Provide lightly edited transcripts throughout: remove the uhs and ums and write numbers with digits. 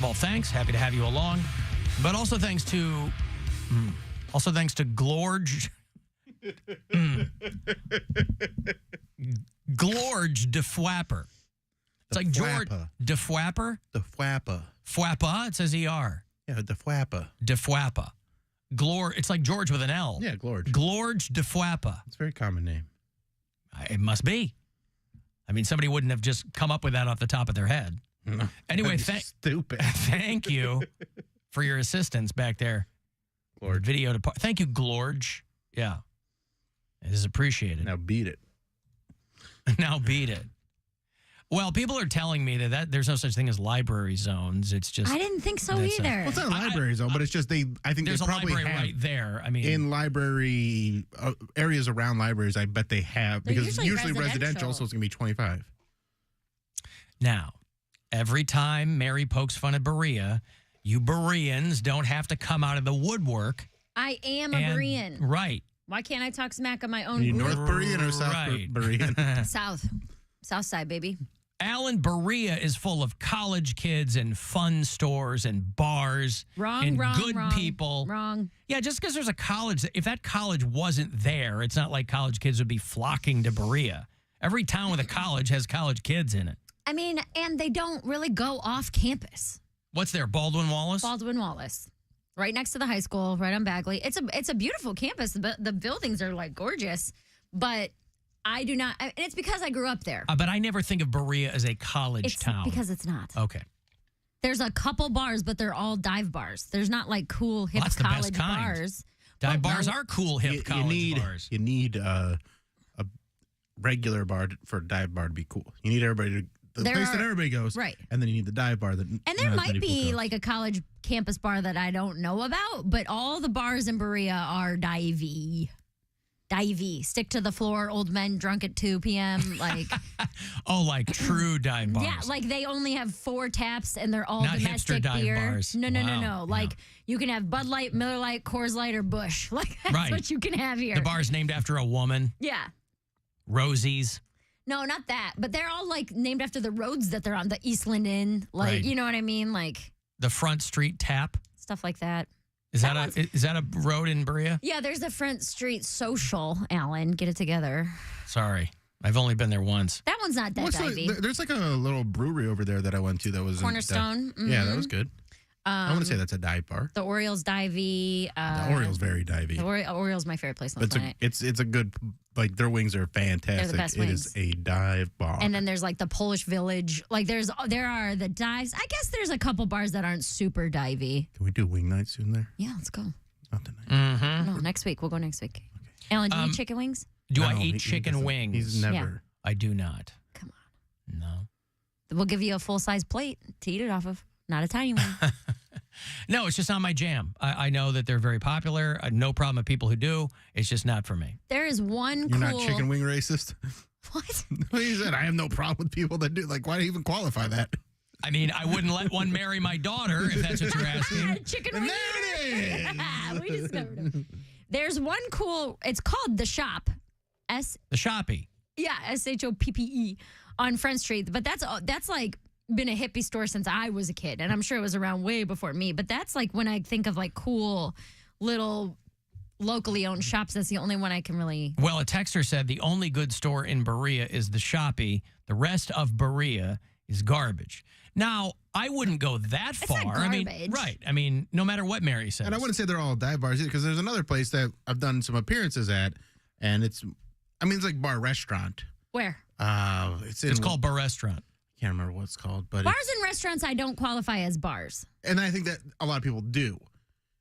Well, thanks. Happy to have you along. But also thanks to Glorge. Glorge de Fwapper. It's like George de Fwapper. The Fwappa. Fwappa, it says ER. Yeah, the Fwappa. De Fwappa. It's like George with an L. Yeah, Glorge. Glorge de Fwappa. It's a very common name. It must be. I mean, somebody wouldn't have just come up with that off the top of their head. No, anyway, stupid. Thank you for your assistance back there. Glorge. Video thank you, Glorge. Yeah. It is appreciated. Now beat it. Now beat it. Well, people are telling me that there's no such thing as library zones. It's just I didn't think so either. Well, it's not a library zone, but it's just I think there's they probably a library have right there. I mean, in library areas around libraries, I bet they have They're because usually residential. residential, so it's gonna be 25. now, every time Mary pokes fun at Berea, you Bereans don't have to come out of the woodwork. I am a Berean. Right. Why can't I talk smack on my Are own you group? North Berean or South Right. Berean? South side, baby. Alan, Berea is full of college kids and fun stores and bars and good people. Wrong. Yeah, just because there's a college, if that college wasn't there, it's not like college kids would be flocking to Berea. Every town with a college has college kids in it. I mean, and they don't really go off campus. What's there, Baldwin Wallace? Baldwin Wallace. Right next to the high school, right on Bagley. It's a beautiful campus. The buildings are like gorgeous, but I do not, and it's because I grew up there. But I never think of Berea as a college town. Because it's not. Okay. There's a couple bars, but they're all dive bars. There's not like cool hip That's the best college kind. bars. Dive bars are cool hip college bars. You need a regular bar for a dive bar to be cool. You need everybody to the place that everybody goes, right? And then you need the dive bar that. And there might be like a college campus bar that I don't know about, but all the bars in Berea are divey. Stick to the floor, old men drunk at 2 p.m. Like oh, like true dive bars. Yeah, like they only have 4 taps and they're all not domestic hipster dive beer. Bars. No. Wow. Like you can have Bud Light, Miller Lite, Coors Light, or Busch. Like that's what you can have here. The bar's named after a woman. Yeah. Rosie's. No, not that. But they're all like named after the roads that they're on. The Eastland Inn, like you know what I mean, like the Front Street Tap, stuff like that. Is that a road in Berea? Yeah, there's the Front Street Social. Alan, get it together. Sorry, I've only been there once. That one's not that divey. There's like a little brewery over there that I went to that was Cornerstone. Yeah, that was good. I want to say that's a dive bar. The Orioles divey. The Orioles very divey. The Orioles my favorite place on the planet. It's a good, like their wings are fantastic. They're the best wings. It is a dive bar. And then there's like the Polish Village. Like there are the dives. I guess there's a couple bars that aren't super divey. Can we do wing night soon there? Yeah, let's go. Not tonight. No, next week. We'll go next week. Okay. Alan, do you eat chicken wings? Do I eat chicken wings? He's never. Yeah. I do not. Come on. No. We'll give you a full-size plate to eat it off of. Not a tiny one. No, it's just not my jam. I know that they're very popular. No problem with people who do. It's just not for me. There is one You're not chicken wing racist? What? He said, I have no problem with people that do. Like, why do you even qualify that? I mean, I wouldn't let one marry my daughter, if that's what you're asking. Chicken And wing. there it is. We discovered it. There's one cool, it's called The Shop. The Shoppy. Yeah, SHOPPE on Front Street. But that's like been a hippie store since I was a kid. And I'm sure it was around way before me. But that's like when I think of like cool little locally owned shops, that's the only one I can really. Well, a texter said the only good store in Berea is the Shoppy. The rest of Berea is garbage. Now, I wouldn't go that far. It's not I garbage. mean, right. I mean, no matter what Mary says. And I wouldn't say they're all dive bars either, because there's another place that I've done some appearances at, and it's like bar restaurant. Where? It's called Bar Restaurant. Can't remember what it's called, but Bars and restaurants I don't qualify as bars. and I think that a lot of people do,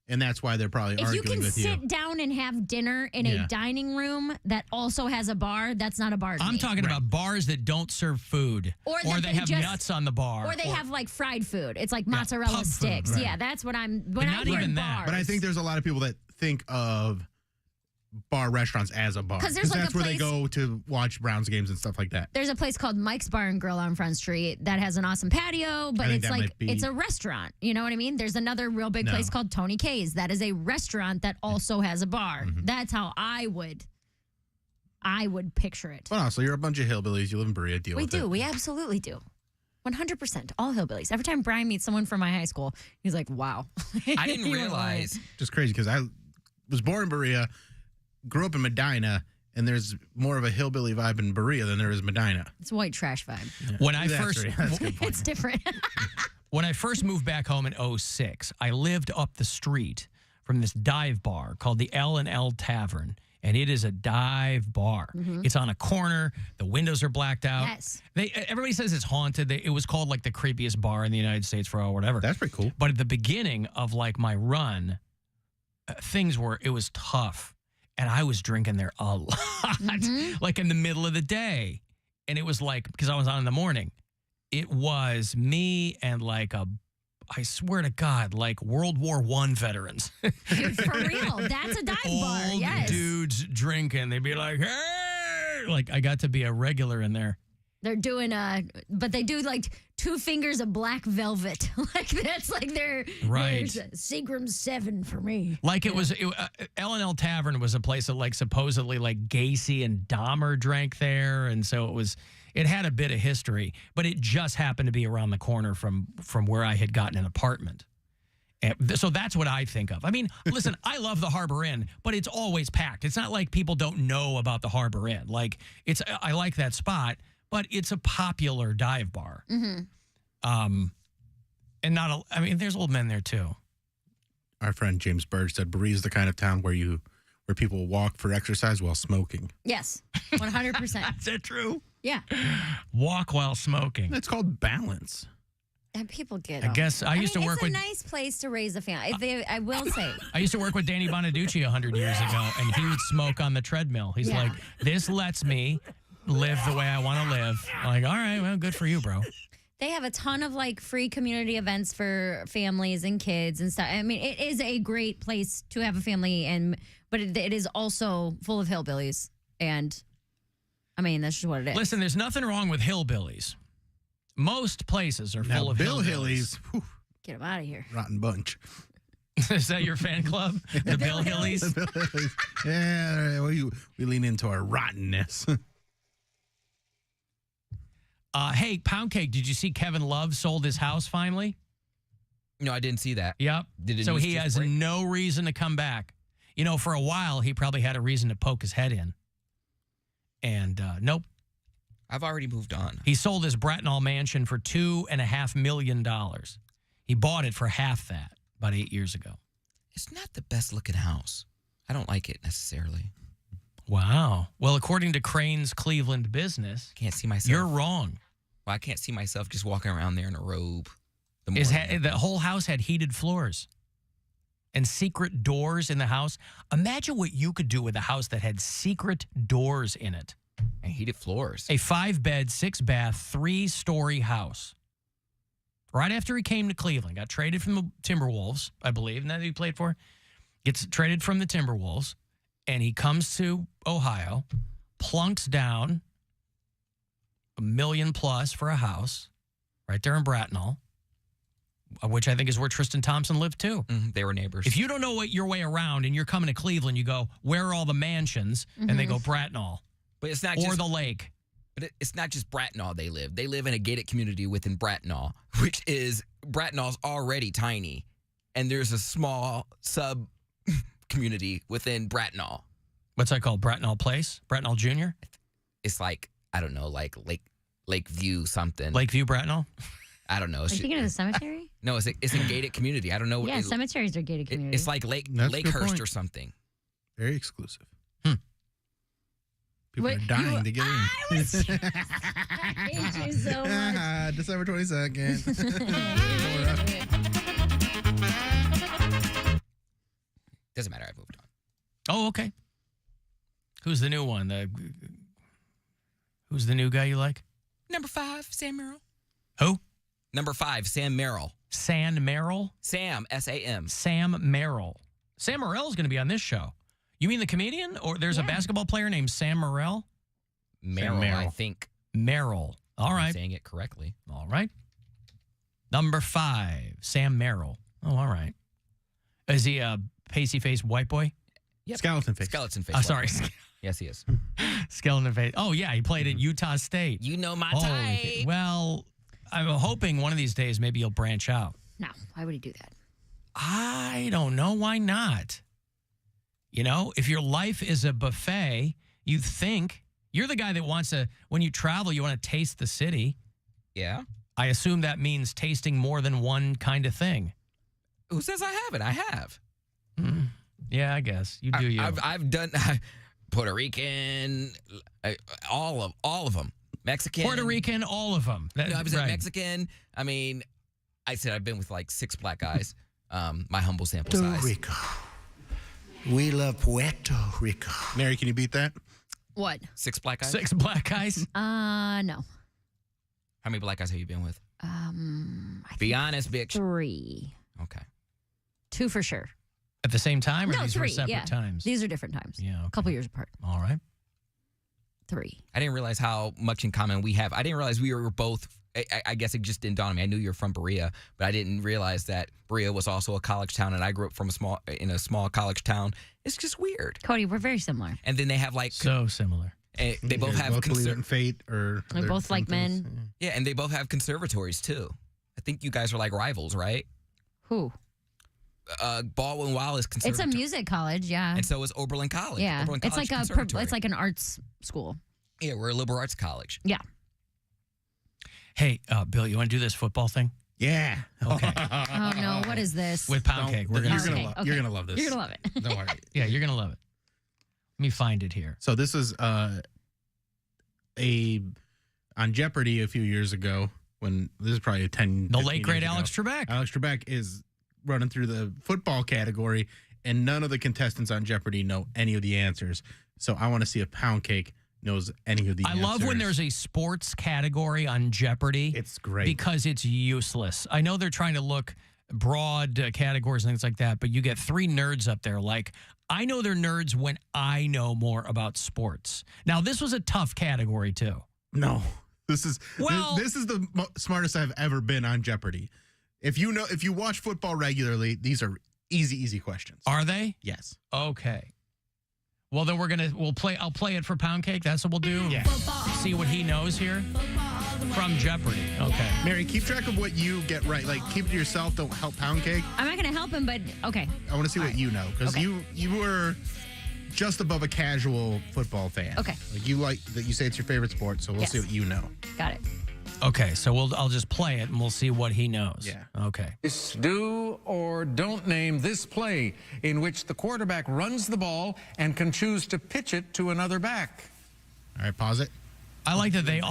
and that's why they're probably If you arguing can with you. sit down and have dinner in a dining room that also has a bar, that's not a bar to I'm me. talking about bars that don't serve food. Or Or that they they have just- nuts on the bar. Or they have like fried food. It's like mozzarella pub food, sticks. right. Yeah, that's what I'm. When I not hear even that. bars, But I think there's a lot of people that think of bar restaurants as a bar, 'Cause there's like that's a where they place- go to watch Browns games and stuff like that. there's a place called Mike's Bar and Grill on Front Street that has an awesome patio, but I think it's that like might be- it's a restaurant. You know what I mean? There's another real big place called Tony K's that is a restaurant that also has a bar. That's how I would picture it. Well, no, so you're a bunch of hillbillies. You live in Berea. Deal We with do. it. We absolutely do. 100%. All hillbillies. Every time Brian meets someone from my high school, he's like, wow. I didn't realize. Just crazy because I was born in Berea, grew up in Medina, and there's more of a hillbilly vibe in Berea than there is Medina. It's a white trash vibe. Yeah. When I That's first, right. That's a good point. It's different. When I first moved back home in 06, I lived up the street from this dive bar called the L&L Tavern, and it is a dive bar. It's on a corner. The windows are blacked out. Yes. Everybody says it's haunted. It was called like the creepiest bar in the United States for whatever. That's pretty cool. But at the beginning of like my run, it was tough. And I was drinking there a lot, like in the middle of the day. And it was like, because I was on in the morning, it was me and like I swear to God, like World War I veterans. For real. That's a dive bar. Old Yes. dudes drinking. They'd be like, hey! Like I got to be a regular in there. They're doing but they do like 2 fingers of black velvet. Like that's like their Right. Seagram 7 for me. Like it was, L&L Tavern was a place that like supposedly like Gacy and Dahmer drank there. And so it had a bit of history, but it just happened to be around the corner from where I had gotten an apartment. And so that's what I think of. I mean, listen, I love the Harbor Inn, but it's always packed. It's not like people don't know about the Harbor Inn. Like I like that spot, but it's a popular dive bar. And there's old men there too. Our friend James Burge said Berea is the kind of town where people walk for exercise while smoking. Yes. 100%. Is that true? Yeah. Walk while smoking. It's called balance. And people get I guess I used to work with. It's a nice place to raise a family. I will say. I used to work with Danny Bonaducci 100 years ago, and he would smoke on the treadmill. He's like, this lets me live the way I want to live. I'm like, all right, well, good for you, bro. They have a ton of like free community events for families and kids and stuff. I mean, it is a great place to have a family, but it is also full of hillbillies. And I mean, that's just what it is. Listen, there's nothing wrong with hillbillies. Most places are full of Bill hillbillies. Hillies, Get them out of here. rotten bunch. Is that your fan club? The Bill Hillies? Bill Hillies. Yeah, we lean into our rottenness. Hey, Poundcake, did you see Kevin Love sold his house finally? No, I didn't see that. Yep. So he has no reason to come back. You know, for a while, he probably had a reason to poke his head in. And nope. I've already moved on. He sold his Bracknell mansion for $2.5 million. He bought it for half that about 8 years ago. It's not the best looking house. I don't like it necessarily. Wow. Well, according to Crane's Cleveland Business, Can't see myself. you're wrong. Well, I can't see myself just walking around there in a robe. The whole house had heated floors and secret doors in the house. Imagine what you could do with a house that had secret doors in it. And heated floors. A 5-bed, 6-bath, 3-story house. Right after he came to Cleveland, got traded from the Timberwolves, I believe, and that he played for. Gets traded from the Timberwolves, and he comes to Ohio, plunks down $1 million plus for a house right there in Bracknell, which I think is where Tristan Thompson lived too. They were neighbors. If you don't know your way around and you're coming to Cleveland, you go, where are all the mansions? And they go, Bracknell. But it's not or just the lake. But it's not just Bracknell they live. They live in a gated community within Bracknell, which is Bracknell's already tiny. And there's a small sub community within Bracknell. What's that called? Bracknell Place? Bracknell Junior? It's like, I don't know, like Lakeview something. Lakeview Bracknell? I don't know. Are you thinking of the cemetery? No, it's a gated community. I don't know. Yeah, cemeteries are gated communities. It's like That's a good Lakehurst point. or something. Very exclusive. People Wait, are dying to get in. I hate you so much. December 22nd. Doesn't matter. I moved on. Oh, okay. Who's the new one? Who's the new guy you like? Number 5, Sam Merrill. Who? Number 5, Sam Merrill. Sam Merrill? Sam, S-A-M. Sam Merrill. Sam Morrill's going to be on this show. You mean the comedian? Or there's a basketball player named Sam Morril? Merrill, I think. Merrill. All right. I'm saying it correctly. All right. Number 5, Sam Merrill. Oh, all right. Is he a pasty-faced white boy? Yep. Skeleton face. Skeleton face. Oh, sorry. Yes, he is. Skeleton face. Oh, yeah. He played at Utah State. You know my Holy type. Well, I'm hoping one of these days maybe you'll branch out. No, why would he do that? I don't know. Why not? You know, if your life is a buffet, you think you're the guy that wants to, when you travel, you want to taste the city. Yeah. I assume that means tasting more than one kind of thing. Who says I haven't? I have. Yeah, I guess. You do you. I've done Puerto Rican, all of them. Mexican. Puerto Rican, all of them. No, I was at Mexican. I mean, I said I've been with like 6 black guys. My humble sample Puerto size. Rico. We love Puerto Rico. Mary, can you beat that? What? 6 black guys? 6 black guys? No. How many black guys have you been with? I Be honest, bitch. 3. Okay. 2 for sure. At the same time, or No, these 3. were separate yeah. times? These are different times. Yeah, okay. A couple years apart. All right. 3. I didn't realize how much in common we have. I didn't realize we were both. I guess it just didn't dawn on me. I knew you were from Berea, but I didn't realize that Berea was also a college town, and I grew up from in a small college town. It's just weird. Cody, we're very similar. And then they have like So similar. they both have both believe in fate, or We other both like things. men. yeah, and they both have conservatories too. I think you guys are like rivals, right? Who? Baldwin Wallace It's Conservatory. a music college, yeah. And so is Oberlin College. Yeah. Oberlin It's College like Conservatory. it's like an arts school. Yeah, we're a liberal arts college. Yeah. Hey, Bill, you want to do this football thing? Yeah. Okay. Oh no, what is this? With Poundcake. We're You're gonna. gonna Okay, love. okay. You're gonna love this. You're gonna love it. Don't worry. Yeah, you're gonna love it. Let me find it here. So this is on Jeopardy a few years ago, when this is probably 10. The 15 late great years ago. Alex Trebek. Alex Trebek is running through the football category, and none of the contestants on Jeopardy know any of the answers. So I want to see if Poundcake knows any of the I answers. love when there's a sports category on Jeopardy. It's great. Because it's useless. I know they're trying to look broad categories and things like that, but you get 3 nerds up there. Like, I know they're nerds when I know more about sports. Now, this was a tough category, too. No, this is Well- this is the smartest I've ever been on Jeopardy. If you watch football regularly, these are easy questions. Are they? Yes. Okay. Well, then I'll play it for Poundcake. That's what we'll do. Yeah. See what he knows here from Jeopardy. Okay. Mary, keep track of what you get right. Like, keep it to yourself. Don't help Poundcake. I'm not gonna help him, but okay. I want to see what you know, because Okay. you were just above a casual football fan. Okay. Like that. You say it's your favorite sport, so we'll see Yes. what you know. Got it. Okay, so I'll just play it and we'll see what he knows. Yeah. Okay. Do or don't name this play in which the quarterback runs the ball and can choose to pitch it to another back. All right, pause it. I like that they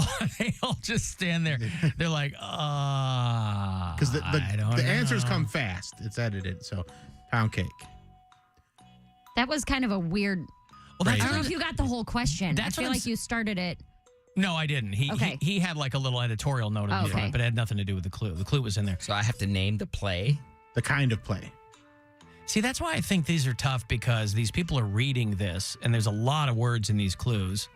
all just stand there. They're like, Because the I don't know. answers come fast. It's edited. So, Poundcake. That was kind of a weird. Well, that's I don't know if you got the whole question. That's I what feel I'm like you started it. No, I didn't. Okay. He had like a little editorial note in Oh, front, okay. but it had nothing to do with the clue. The clue was in there. So I have to name the play. The kind of play. See, that's why I think these are tough, because these people are reading this and there's a lot of words in these clues.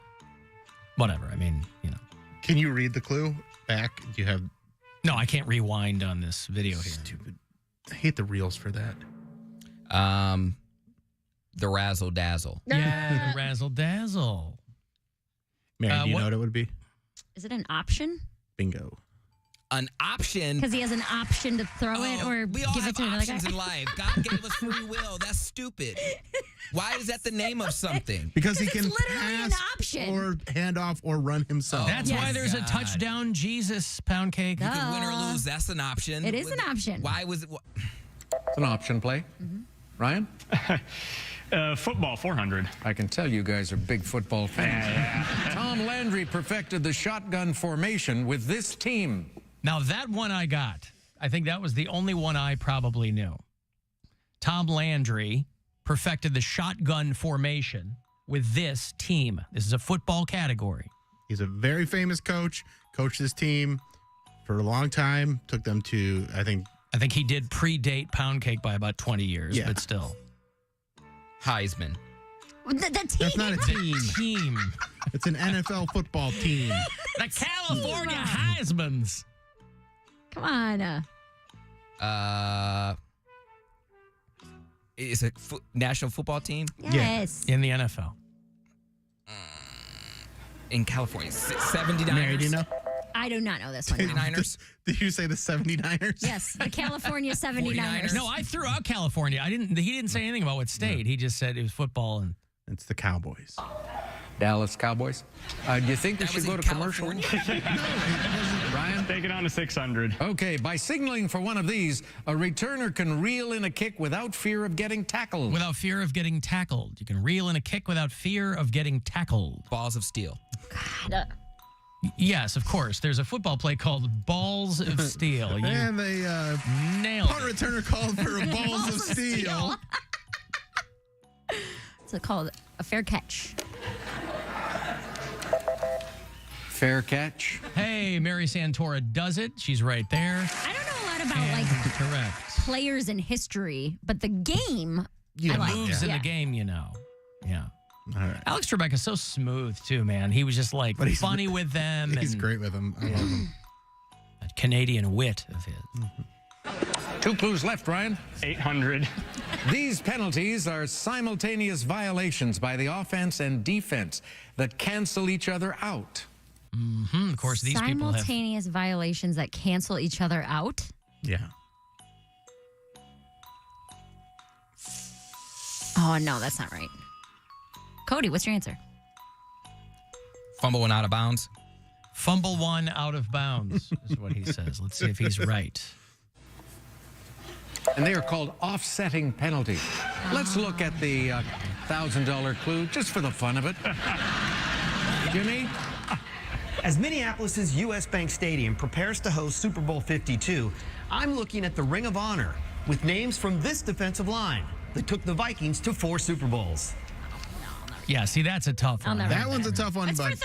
Whatever. I mean, you know. Can you read the clue back? Do you have No, I can't rewind on this video here. stupid? I hate the reels for that. The Razzle Dazzle. Yeah, razzle dazzle. Mary, do you what- know what it would be? Is it an option? Bingo. An option. Because he has an option to throw it or we all give it have to another guy. options in life. God gave us free will. That's stupid. Why is that the name of something? Because he It's can literally an pass option. or hand off or run himself. That's Yes. why there's a God. touchdown Jesus Poundcake. Duh. You can win or lose. That's an option. It is an option. Why was it? It's an option play. Ryan? Football 400. I can tell you guys are big football fans. Tom Landry perfected the shotgun formation with this team. Now, that one I got. I think that was the only one I probably knew. Tom Landry perfected the shotgun formation with this team. This is a football category. He's a very famous coach. Coached this team for a long time. Took them to, I think, he did predate Poundcake by about 20 years, Yeah. but still. Heisman. The team. that's not a team. Team. It's an NFL football team. The California Heismans. Come on. It's a national football team Yes. In the NFL. in California. 79ers. Mary, do you know? I do not know this one. now. 49ers. Did you say the 79ers? Yes, the California 79ers. No, I threw out California. He didn't say anything about what state. He just said it was football and It's the Cowboys. Dallas Cowboys. Do you think we That should was go in to commercial? California. Ryan? Take it on to 600. Okay, by signaling for one of these, a returner can reel in a kick without fear of getting tackled. without fear of getting tackled. You can reel in a kick without fear of getting tackled. Balls of steel. God, Yes, of course. There's a football play called Balls of Steel. You And they nailed punt it. returner called for a balls of steel. It's called a fair catch. Fair catch. Hey, Mary Santora does it. She's right there. I don't know a lot about And like correct. players in history, but the game You I know, like. Moves in Yeah. the game, you know. Yeah. All right. Alex Trebek is so smooth, too, man. He was just like But he's- funny with them. He's and great with him. I love him. that Canadian wit of his. 2 clues left, Ryan. 800. These penalties are simultaneous violations by the offense and defense that cancel each other out. Of course, these people have. simultaneous violations that cancel each other out. Yeah. Oh no, that's not right. Cody, what's your answer? Fumble one out of bounds. Fumble one out of bounds, is what he says. Let's see if he's right. And they are called offsetting penalties. Let's look at the $1,000 clue just for the fun of it. Jimmy? As Minneapolis's U.S. Bank Stadium prepares to host Super Bowl 52, I'm looking at the Ring of Honor with names from this defensive line that took the Vikings to 4 Super Bowls. Yeah, see, that's a tough I'll one. never That one's a tough one, That's for but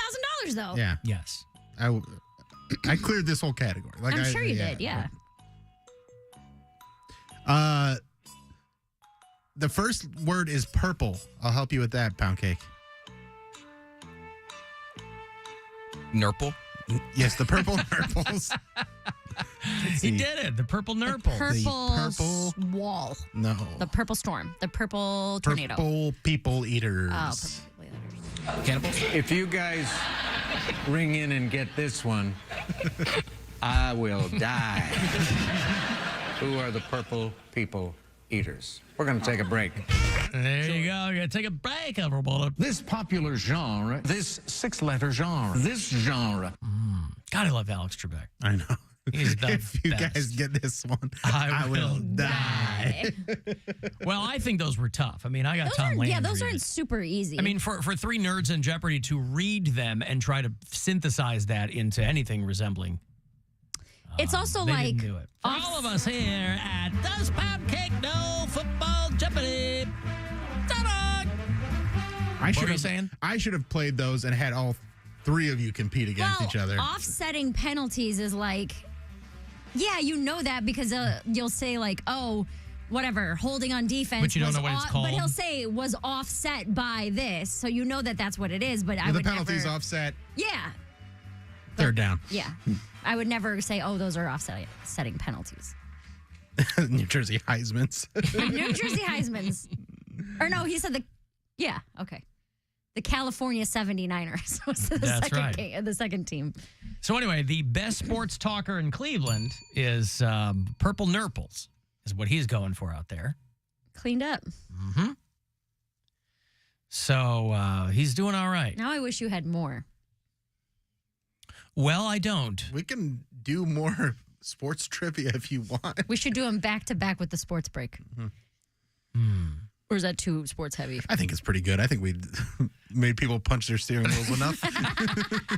$1,000 though. yeah, Yes. I cleared this whole category. Like I'm sure you did. Yeah. The first word is purple. I'll help you with that, Poundcake. Nurple. Yes, the purple nurples. He did it. The purple nurple. Purple, purple- wall. No. The purple storm. The purple tornado. Purple people eaters. Oh, purple leaders. Cannibals. If you guys ring in and get this one, I will die. Who are the purple people eaters? We're going to take a break. There you go. You're going to take a break, everybody. This popular genre, this 6-letter genre, this genre. God, I love Alex Trebek. I know. He's the If you best. guys get this one, I I will will die. Well, I think those were tough. I mean, I got Those Tom aren't, Landry. yeah, those aren't super easy. I mean, for 3 nerds in Jeopardy to read them and try to synthesize that into anything resembling. it's also They like didn't do it. For all of us here at Does Poundcake Know Football Jeopardy? Ta-da! I What were you saying? I should have played those and had all 3 of you compete against each other. Offsetting penalties is like, yeah, you know that because you'll say like, oh, whatever, holding on defense. But you don't was know what it's But called. he'll say was offset by this, so you know that that's what it is. But I the would penalties never, offset. Yeah, They're down. yeah. I would never say, oh, those are offsetting penalties. New Jersey Heisman's. New Jersey Heisman's, or no, he said okay. The California 79ers was the That's second right. the second team. So anyway, the best sports talker in Cleveland is Purple Nurples, is what he's going for out there. Cleaned up. Mm-hmm. So he's doing all right. Now I wish you had more. Well, I don't. We can do more sports trivia if you want. We should do them back to back with the sports break. Or is that too sports heavy? I think it's pretty good. I think we made people punch their steering wheels enough.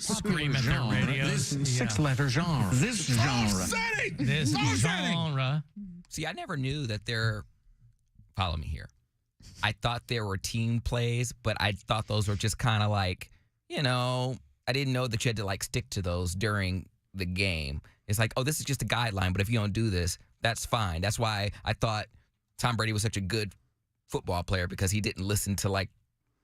Scream at their Genre, radios. this Yeah. 6-letter genre, this genre. This genre. See, I never knew that there. Follow me here. I thought there were team plays, but I thought those were just kind of like, I didn't know that you had to like stick to those during the game. It's like, oh, this is just a guideline, but if you don't do this, that's fine. That's why I thought Tom Brady was such a good football player, because he didn't listen to like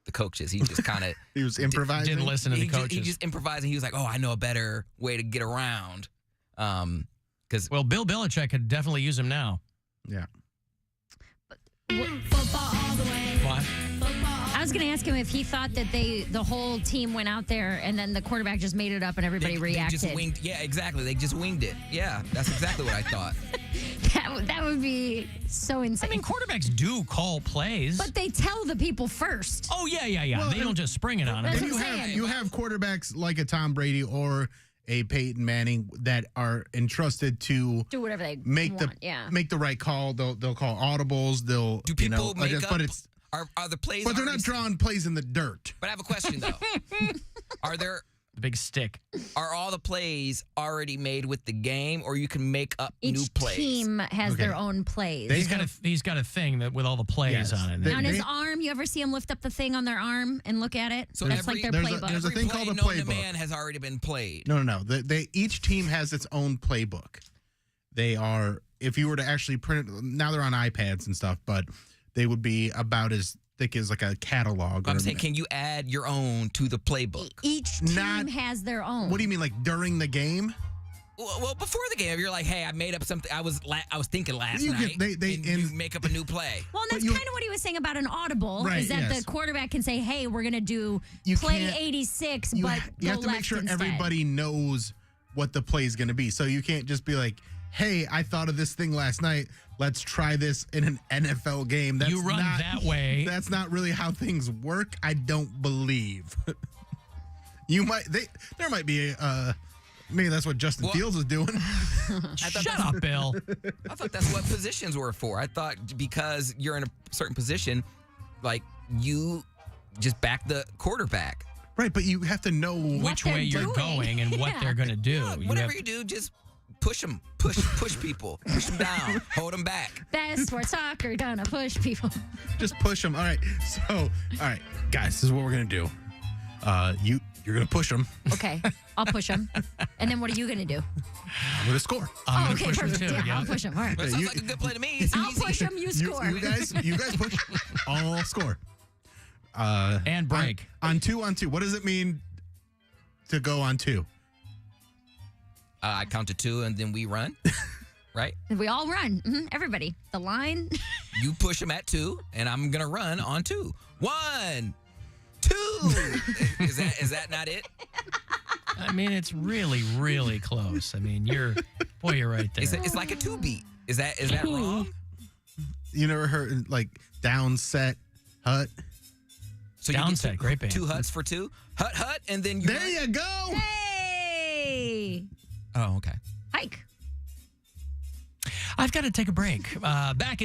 the coaches. He just kind of He was improvising. Didn't listen to the coaches. He just improvised, and he was like, oh, I know a better way to get around. Because Well, Bill Belichick could definitely use him now. Yeah. Football all the way. Why? I was going to ask him if he thought that the whole team went out there and then the quarterback just made it up and everybody reacted. They just winged. Yeah, exactly. They just winged it. Yeah, that's exactly what I thought. That would be so insane. I mean, quarterbacks do call plays. But they tell the people first. Oh, yeah. Well, they don't just spring it on them. That's And what I'm saying. you have quarterbacks like a Tom Brady or a Peyton Manning that are entrusted to Do whatever they make want. Yeah. the right call. They'll call audibles. They'll Do people make adjust, up? but it's Are the plays? but they're not already- drawing plays in the dirt. But I have a question though. The big stick. Are all the plays already made with the game, or you can make up new Each plays? team has Okay. their own plays. He's got a thing that with all the plays Yes. on it. They- on his arm, you ever see him lift up the thing on their arm and look at it? So That's like their there's a- playbook. there's a Every thing play called a known to playbook. man has already been played. No. They each team has its own playbook. They are, if you were to actually print it, now they're on iPads and stuff, but they would be about as thick as like a catalog. I'm or- saying, can you add your own to the playbook? Each team Not- has their own. What do you mean, like during the game? Well, before the game, you're like, hey, I made up something. I was thinking last You night. could- they- and and- you make up a new play. Well, and that's But you- kind of what he was saying about an audible, Right, is that yes. the quarterback can say, hey, we're going to do You play can't- 86, You, but you go have to make left sure instead. everybody knows what the play is going to be. So you can't just be like, hey, I thought of this thing last night. Let's try this in an NFL game. That's You run not, that way. That's not really how things work. I don't believe. There might be maybe that's what Justin Fields is doing. Shut up, Bill. I thought that's what positions were for. I thought because you're in a certain position, like you just back the quarterback. Right, but you have to know Which they're way you're doing. going and what Yeah. they're going to do. Yeah, You whatever have- you do, just push them, push people, push them down, hold them back. Best sports soccer, gonna push people. just push them. All right. So, all right, guys, this is what we're going to do. You're going to push them. Okay, I'll push him. And then what are you going to do? I'm going to score. I'm Oh, gonna okay, push him perfect. too. Yeah, Yeah. I'll push him. All right. That sounds like a good play to me. It's I'll easy. push him, you score. You guys push. I'll score. And break. On 2-on-2. What does it mean to go on 2? I count to 2 and then we run, right? We all run. Everybody. The line. You push them at 2, and I'm gonna run on 2. 1, 2. Is that not it? I mean, it's really, really close. I mean, you're right there. It's like a 2 beat. Is that wrong? You never heard like down, set, hut? So Down you get set, great band. 2 huts for 2. Hut, and then you. There run? you go. Hey. Oh, okay. Hike. I've got to take a break. Back